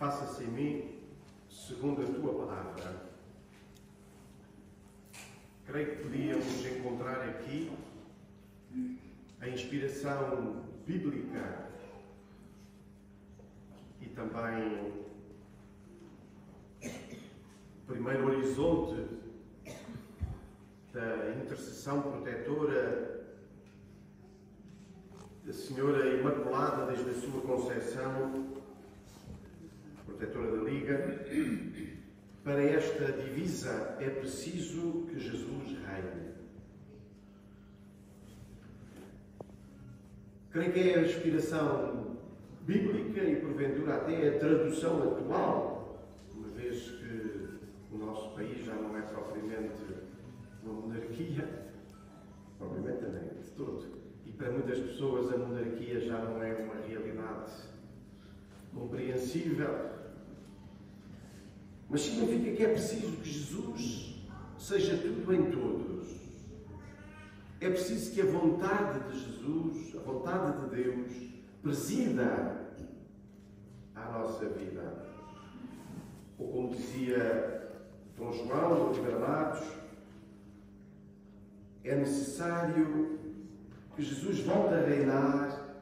faça-se em mim segundo a tua palavra. Creio que podíamos encontrar aqui a inspiração bíblica e também o primeiro horizonte da intercessão protetora da Senhora Imaculada desde a sua conceição, protetora da Liga. Para esta divisa é preciso que Jesus reine. Creio que é a inspiração bíblica e, porventura, até a tradução atual, uma vez que o nosso país já não é propriamente uma monarquia, propriamente também, de todo. E para muitas pessoas a monarquia já não é uma realidade compreensível. Mas significa que é preciso que Jesus seja tudo em todos. É preciso que a vontade de Jesus, a vontade de Deus, presida à nossa vida. Ou como dizia Dom João, do Granados, é necessário que Jesus volte a reinar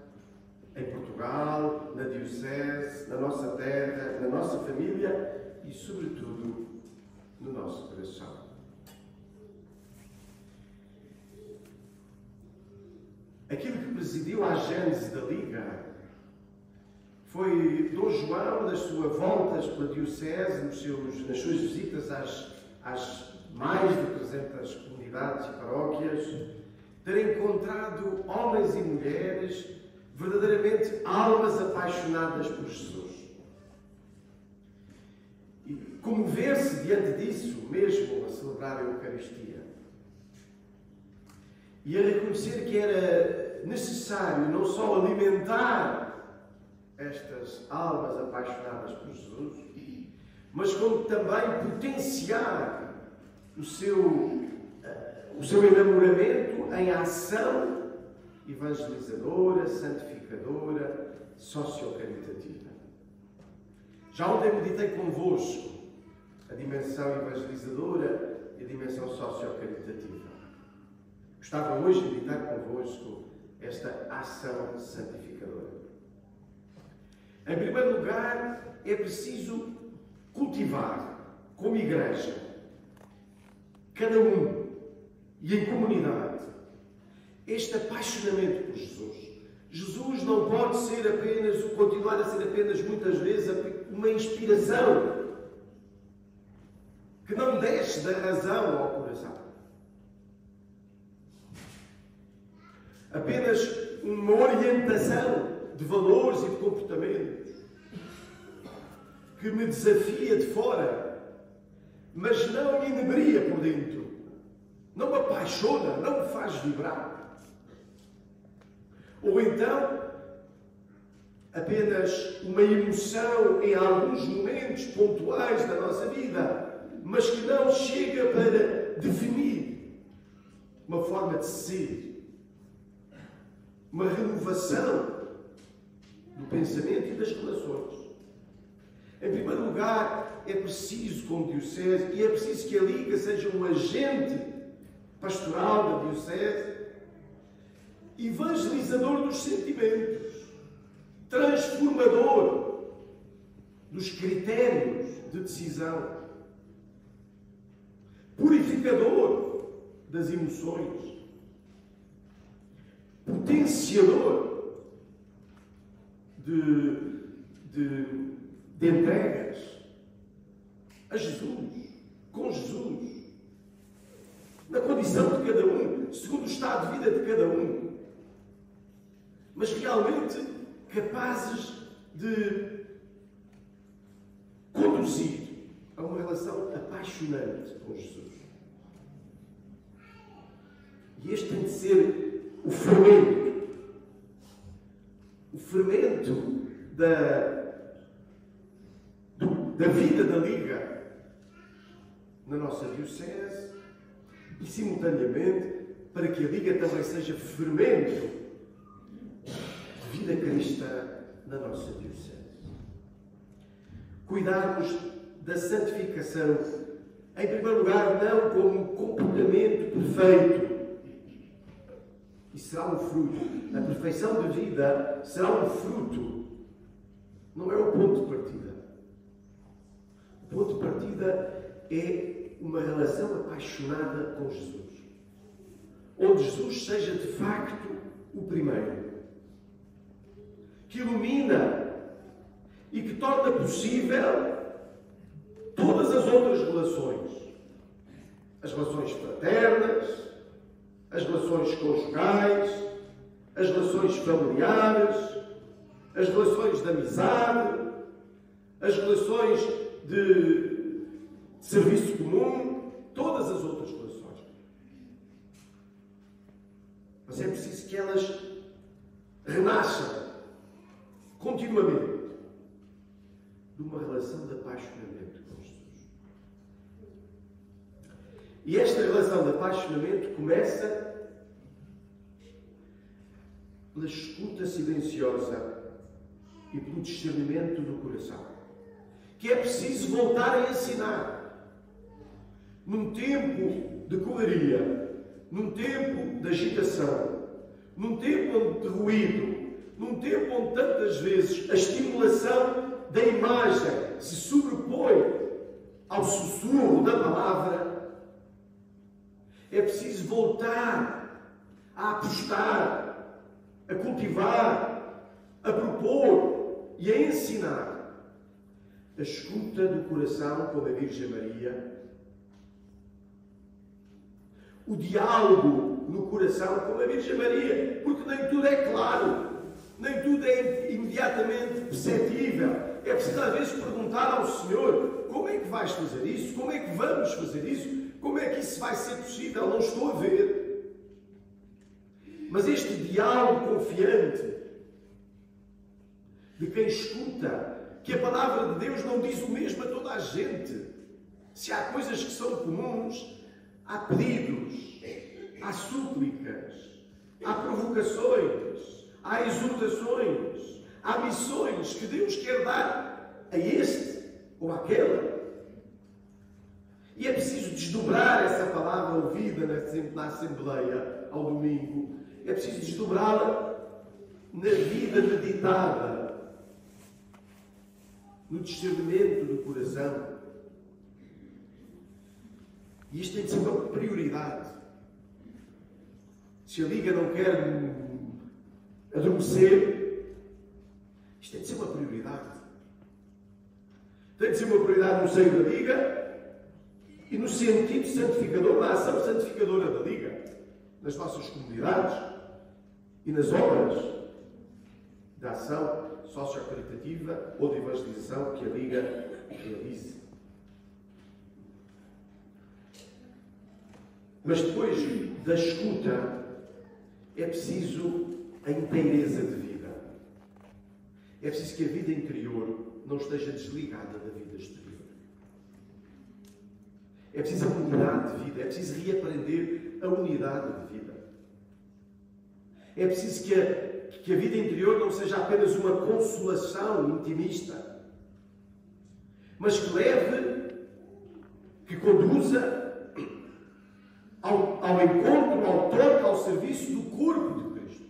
em Portugal, na Diocese, na nossa terra, na nossa família e, sobretudo, no nosso coração. Aquilo que presidiu à gênese da Liga foi Dom João, nas suas voltas pela Diocese, nas suas visitas às mais de 300 comunidades e paróquias, ter encontrado homens e mulheres verdadeiramente almas apaixonadas por Jesus. E comover-se diante disso, mesmo a celebrar a Eucaristia. E a reconhecer que era necessário não só alimentar estas almas apaixonadas por Jesus, mas como também potenciar o seu enamoramento em ação evangelizadora, santificadora, sociocaritativa. Já ontem meditei convosco a dimensão evangelizadora e a dimensão sociocaritativa. Gostava hoje de meditar convosco esta ação santificadora. Em primeiro lugar, é preciso cultivar, como igreja, cada um e em comunidade, este apaixonamento por Jesus. Jesus não pode ser apenas, continuar a ser apenas, muitas vezes, uma inspiração que não desce da razão ao coração. Apenas uma orientação de valores e de comportamentos que me desafia de fora, mas não me inebria por dentro, não me apaixona, não me faz vibrar. Ou então, apenas uma emoção em alguns momentos pontuais da nossa vida, mas que não chega para definir uma forma de ser, uma renovação do pensamento e das relações. Em primeiro lugar, é preciso, como Diocese, e é preciso que a Liga seja um agente pastoral da Diocese, evangelizador dos sentimentos, transformador dos critérios de decisão, purificador das emoções, potenciador de entregas a Jesus, com Jesus, na condição de cada um, segundo o estado de vida de cada um, mas realmente capazes de conduzir a uma relação apaixonante com Jesus. E este tem de ser o fermento da vida da Liga na nossa Diocese e, simultaneamente, para que a Liga também seja fermento de vida cristã na nossa Diocese. cuidarmos da santificação. Em primeiro lugar, não como um comportamento perfeito. E será um fruto. A perfeição de vida será um fruto. Não é o ponto de partida. O ponto de partida é uma relação apaixonada com Jesus. Onde Jesus seja de facto o primeiro. Que ilumina e que torna possível todas as outras relações. As relações fraternas, as relações conjugais, as relações familiares, as relações de amizade, as relações de serviço comum, todas as outras relações. Mas é preciso que elas renasçam continuamente de uma relação de apaixonamento com Jesus. E esta relação de apaixonamento começa pela escuta silenciosa e pelo discernimento do coração, que é preciso voltar a ensinar. Num tempo de correria, num tempo de agitação, num tempo de ruído, num tempo onde tantas vezes a estimulação da imagem se sobrepõe ao sussurro da palavra, é preciso voltar a apostar, a cultivar, a propor e a ensinar a escuta do coração como a Virgem Maria, o diálogo no coração como a Virgem Maria, porque nem tudo é claro, nem tudo é imediatamente perceptível. É preciso às vezes perguntar ao Senhor: como é que vais fazer isso? Como é que vamos fazer isso? Como é que isso vai ser possível? Não estou a ver. Mas este diálogo confiante de quem escuta que a palavra de Deus não diz o mesmo a toda a gente. Se há coisas que são comuns, há pedidos, há súplicas, há provocações, há exortações, há missões que Deus quer dar a este ou àquela. E é preciso desdobrar essa palavra ouvida na Assembleia ao domingo. É preciso desdobrá-la na vida meditada, no discernimento do coração. E isto tem de ser uma prioridade. Se a Liga não quer adormecer, isto tem de ser uma prioridade. Tem de ser uma prioridade no seio da Liga e no sentido santificador, na ação santificadora da Liga, nas nossas comunidades e nas obras da ação socio-caritativa ou de evangelização que a Liga realize. Mas depois da escuta é preciso a inteireza de vida. É preciso que a vida interior não esteja desligada da vida exterior. É preciso a unidade de vida. É preciso reaprender a unidade de vida. É preciso que a vida interior não seja apenas uma consolação intimista, mas que leve, que conduza ao encontro, ao toque, ao serviço do corpo de Cristo.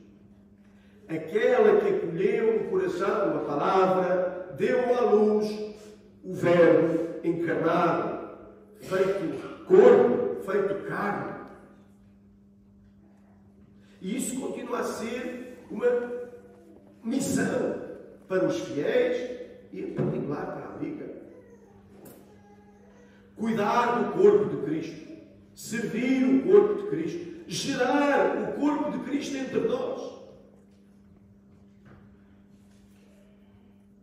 Aquela que acolheu no coração a palavra, deu à luz o Verbo encarnado, feito corpo, feito carne. E isso continua a ser uma missão para os fiéis e, em particular, para a Liga. Cuidar do corpo de Cristo. Servir o corpo de Cristo, gerar o corpo de Cristo entre nós.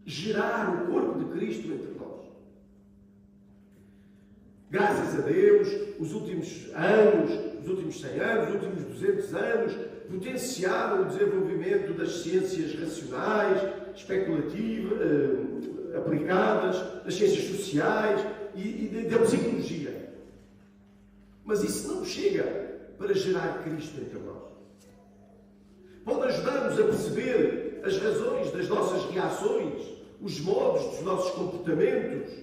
Gerar o corpo de Cristo entre nós. Graças a Deus, os últimos anos, os últimos 100 anos, os últimos 200 anos, potenciaram o desenvolvimento das ciências racionais, especulativas, aplicadas, das ciências sociais e da psicologia. Mas isso não chega para gerar Cristo entre nós. Pode ajudar-nos a perceber as razões das nossas reações os modos dos nossos comportamentos,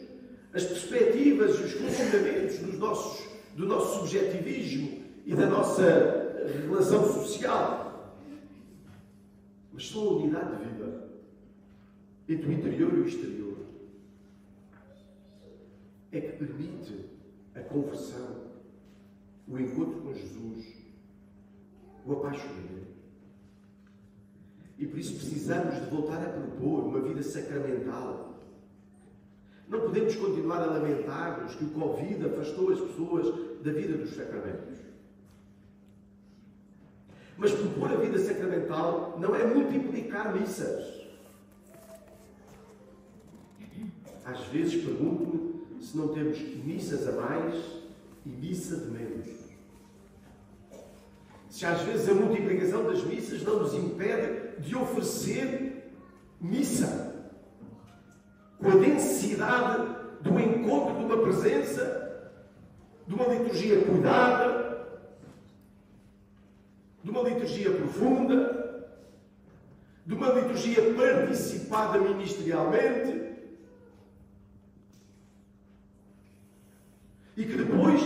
as perspectivas e os funcionamentos do nosso subjetivismo e da nossa relação social. Mas só a unidade de vida entre o interior e o exterior é que permite a conversão, o encontro com Jesus, o apaixonamento. E por isso precisamos de voltar a propor uma vida sacramental. Não podemos continuar a lamentar-nos que o Covid afastou as pessoas da vida dos sacramentos. Mas propor a vida sacramental não é multiplicar missas. Às vezes pergunto-me se não temos missas a mais e missa de menos. Se às vezes a multiplicação das missas não nos impede de oferecer missa com a densidade do encontro de uma presença, de uma liturgia cuidada, de uma liturgia profunda, de uma liturgia participada ministerialmente, e que depois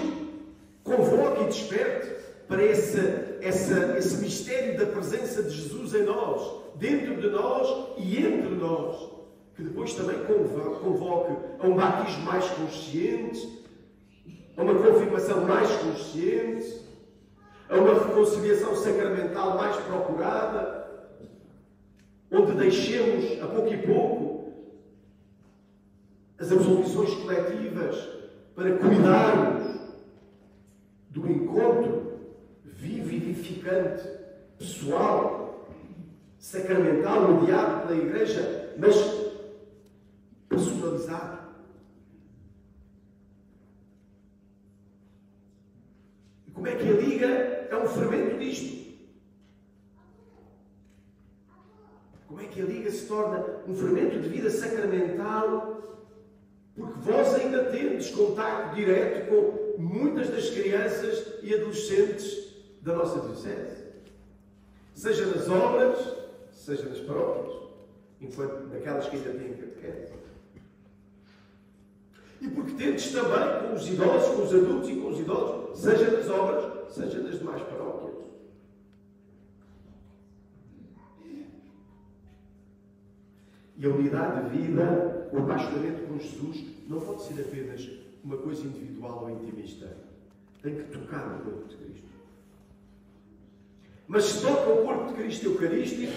convoque e desperte para esse mistério da presença de Jesus em nós, dentro de nós e entre nós, que depois também convoque a um batismo mais consciente, a uma confirmação mais consciente, a uma reconciliação sacramental mais procurada, onde deixemos, a pouco e pouco, as absolvições coletivas para cuidarmos do encontro vivo e edificante, pessoal, sacramental, mediado pela Igreja, mas personalizado. E como é que a Liga é um fermento disto? Como é que a Liga se torna um fermento de vida sacramental? Porque vós ainda tendes contacto direto com muitas das crianças e adolescentes da nossa diocese. Seja nas obras, seja nas paróquias, enquanto naquelas que ainda têm catequese. E porque tendes também com os idosos, com os adultos e com os idosos, seja nas obras, seja nas demais paróquias. E a unidade de vida, o apaixonamento com Jesus, não pode ser apenas uma coisa individual ou intimista. Tem que tocar no corpo de Cristo. Mas se toca o corpo de Cristo Eucarístico,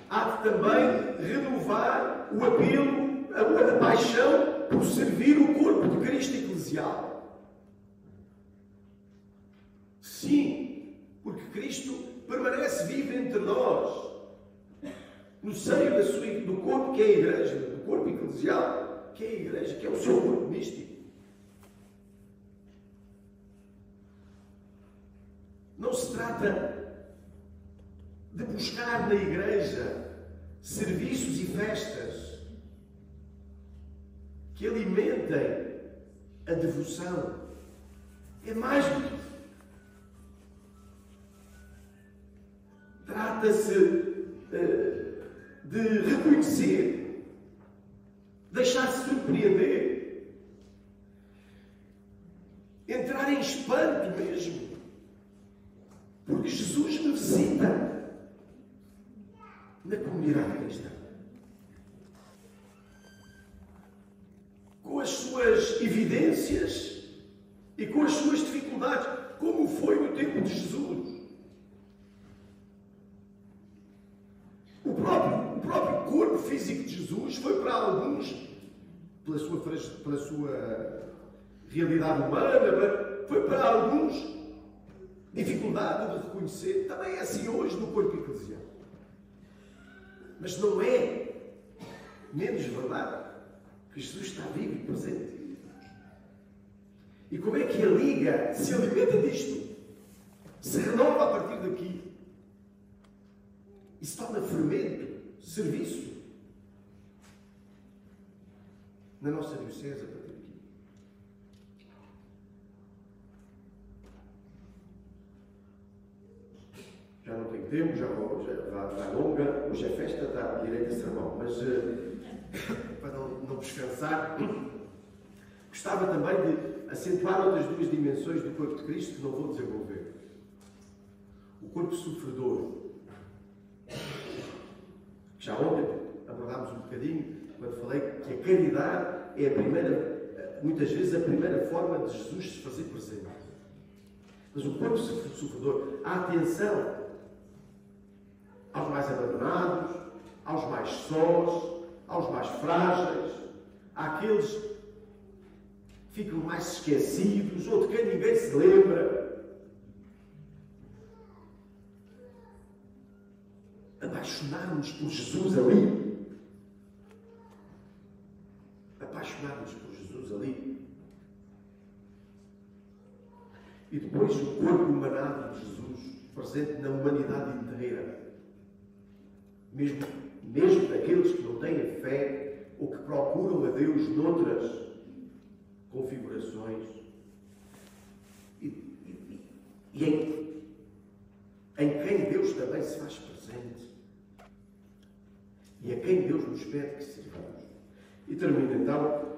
há de também renovar o apelo, a paixão por servir o corpo de Cristo eclesial. Sim, porque Cristo permanece vivo entre nós, no seio do corpo que é a Igreja, do corpo eclesial que é a Igreja, que é o seu corpo místico. Não se trata de buscar na Igreja serviços e festas que alimentem a devoção. É mais do que isso. Trata-se de reconhecer, deixar-se surpreender, entrar em espanto mesmo, porque Jesus me visita na comunidade cristã, com as suas evidências e com as suas dificuldades, como foi no tempo de Jesus. O próprio corpo físico de Jesus foi para alguns, pela sua realidade humana, foi para alguns dificuldade de reconhecer. Também é assim hoje no corpo eclesial. Mas não é menos verdade que Jesus está vivo e presente. E como é que a Liga se alimenta disto? Se renova a partir daqui. E se torna fermento, serviço. Na nossa diocese, a partir daqui. Já não tenho tempo, já vai longa. Hoje é festa, dá direito a sermão. Mas descansar, gostava também de acentuar outras duas dimensões do corpo de Cristo que não vou desenvolver. O corpo sofredor, que já ontem abordámos um bocadinho, quando falei que a caridade é a primeira, muitas vezes a primeira forma de Jesus se fazer presente. Mas o corpo sofredor, a atenção aos mais abandonados, aos mais sós, aos mais frágeis, àqueles que ficam mais esquecidos ou de quem ninguém se lembra. Apaixonar-nos por Jesus ali. Apaixonar-nos por Jesus ali. E depois o corpo humanado de Jesus, presente na humanidade inteira. Mesmo daqueles que não têm fé ou que procuram a Deus noutras configurações. E em quem Deus também se faz presente. E a quem Deus nos pede que sirvamos. E termino então.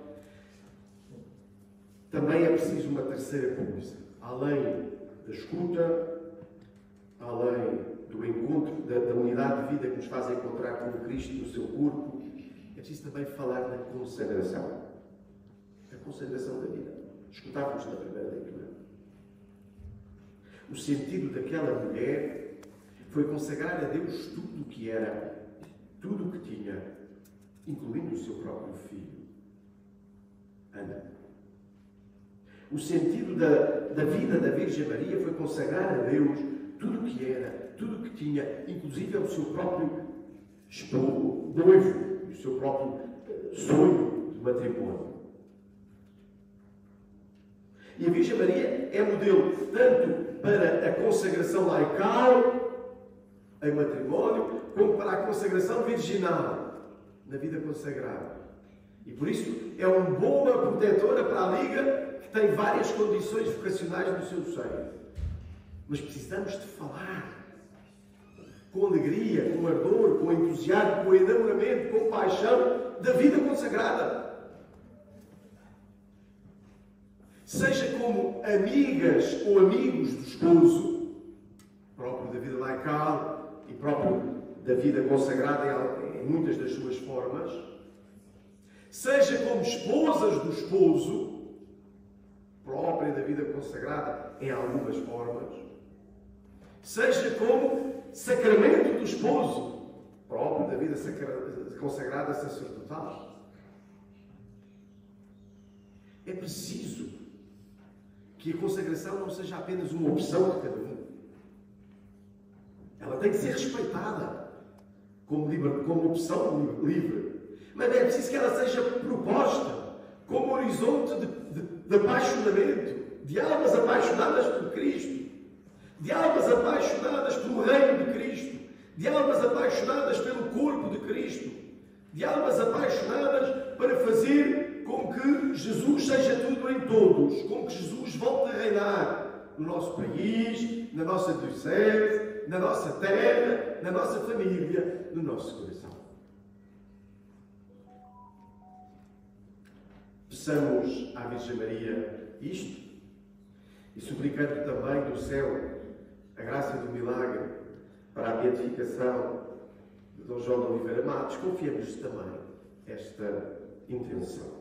Também é preciso uma terceira coisa. Além da escuta, além do encontro, da unidade de vida que nos faz encontrar com Cristo no seu corpo, é preciso também falar da consagração. A consagração da vida. Escutávamos na primeira leitura. O sentido daquela mulher foi consagrar a Deus tudo o que era, tudo o que tinha, incluindo o seu próprio filho, Ana. O sentido da vida da Virgem Maria foi consagrar a Deus tudo o que era, tudo o que tinha, inclusive o seu próprio esposo, noivo, o seu próprio sonho de matrimónio. E a Virgem Maria é modelo tanto para a consagração laical em matrimónio, como para a consagração virginal na vida consagrada. E por isso é uma boa protetora para a Liga, que tem várias condições vocacionais no seu seio. Mas precisamos de falar com alegria, com ardor, com entusiasmo, com enamoramento, com paixão da vida consagrada. Seja como amigas ou amigos do esposo, próprio da vida laical e próprio da vida consagrada em muitas das suas formas, seja como esposas do esposo, própria da vida consagrada em algumas formas, seja como sacramento do esposo, próprio da vida consagrada sacerdotal. É preciso que a consagração não seja apenas uma opção de cada um. Ela tem que ser respeitada como opção livre. Mas é preciso que ela seja proposta como horizonte de apaixonamento, de almas apaixonadas por Cristo, de almas apaixonadas pelo reino de Cristo, de almas apaixonadas pelo corpo de Cristo, de almas apaixonadas para fazer com que Jesus seja tudo em todos, com que Jesus volte a reinar no nosso país, na nossa diocese, na nossa terra, na nossa família, no nosso coração. Peçamos à Virgem Maria isto e suplicando também do céu a graça do milagre para a beatificação de Dom João de Oliveira Matos, confiemos também esta intenção.